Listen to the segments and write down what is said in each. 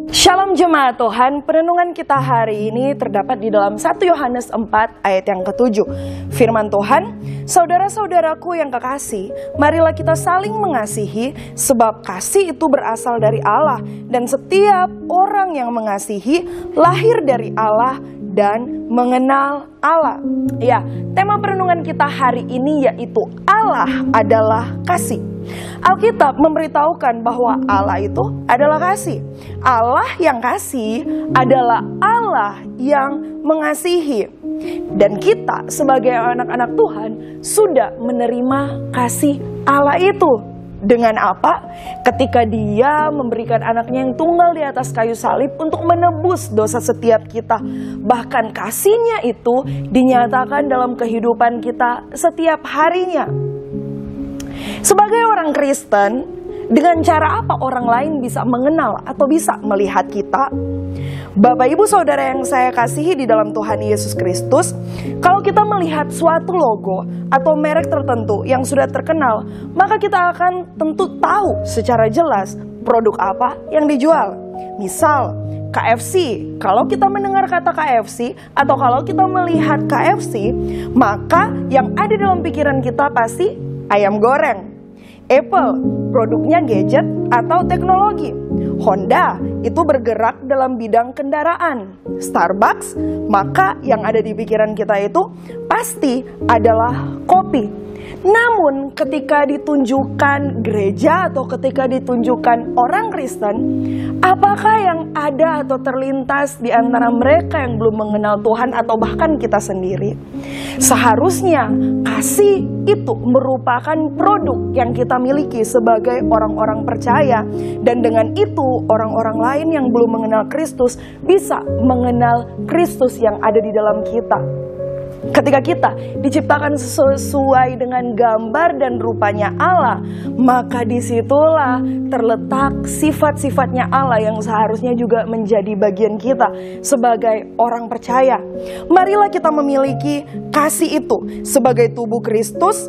Shalom jemaat Tuhan, perenungan kita hari ini terdapat di dalam 1 Yohanes 4 ayat yang ke-7. Firman Tuhan, saudara-saudaraku yang kekasih, marilah kita saling mengasihi, sebab kasih itu berasal dari Allah, dan setiap orang yang mengasihi lahir dari Allah dan mengenal Allah. Ya, tema perenungan kita hari ini yaitu Allah adalah kasih. Alkitab memberitahukan bahwa Allah itu adalah kasih. Allah yang kasih adalah Allah yang mengasihi. Dan kita sebagai anak-anak Tuhan sudah menerima kasih Allah itu. Dengan apa? Ketika Dia memberikan anaknya yang tunggal di atas kayu salib untuk menebus dosa setiap kita. Bahkan kasih-Nya itu dinyatakan dalam kehidupan kita setiap harinya. Sebagai orang Kristen, dengan cara apa orang lain bisa mengenal atau bisa melihat kita? Bapak, Ibu, Saudara yang saya kasihi di dalam Tuhan Yesus Kristus, kalau kita melihat suatu logo atau merek tertentu yang sudah terkenal, maka kita akan tentu tahu secara jelas produk apa yang dijual. Misal, KFC, kalau kita mendengar kata KFC atau kalau kita melihat KFC, maka yang ada dalam pikiran kita pasti ayam goreng. Apple, produknya gadget atau teknologi. Honda, itu bergerak dalam bidang kendaraan. Starbucks, maka yang ada di pikiran kita itu pasti adalah kopi. Namun ketika ditunjukkan gereja atau ketika ditunjukkan orang Kristen, apakah yang ada atau terlintas di antara mereka yang belum mengenal Tuhan atau bahkan kita sendiri? Seharusnya kasih itu merupakan produk yang kita miliki sebagai orang-orang percaya. Dan dengan itu orang-orang lain yang belum mengenal Kristus bisa mengenal Kristus yang ada di dalam kita. Ketika kita diciptakan sesuai dengan gambar dan rupanya Allah, maka disitulah terletak sifat-sifatnya Allah yang seharusnya juga menjadi bagian kita sebagai orang percaya. Marilah kita memiliki kasih itu sebagai tubuh Kristus.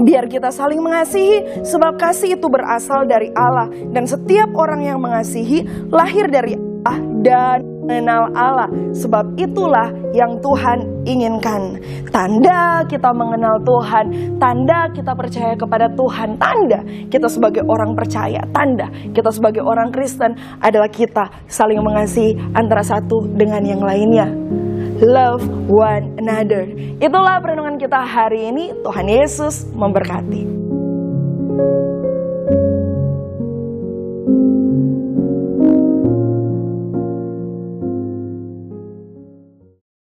Biar kita saling mengasihi, sebab kasih itu berasal dari Allah. Dan setiap orang yang mengasihi lahir dari Allah dan mengenal Allah. Sebab itulah yang Tuhan inginkan. Tanda kita mengenal Tuhan, tanda kita percaya kepada Tuhan, tanda kita sebagai orang percaya, tanda kita sebagai orang Kristen adalah kita saling mengasihi antara satu dengan yang lainnya. Love one another. Itulah perenungan kita hari ini. Tuhan Yesus memberkati.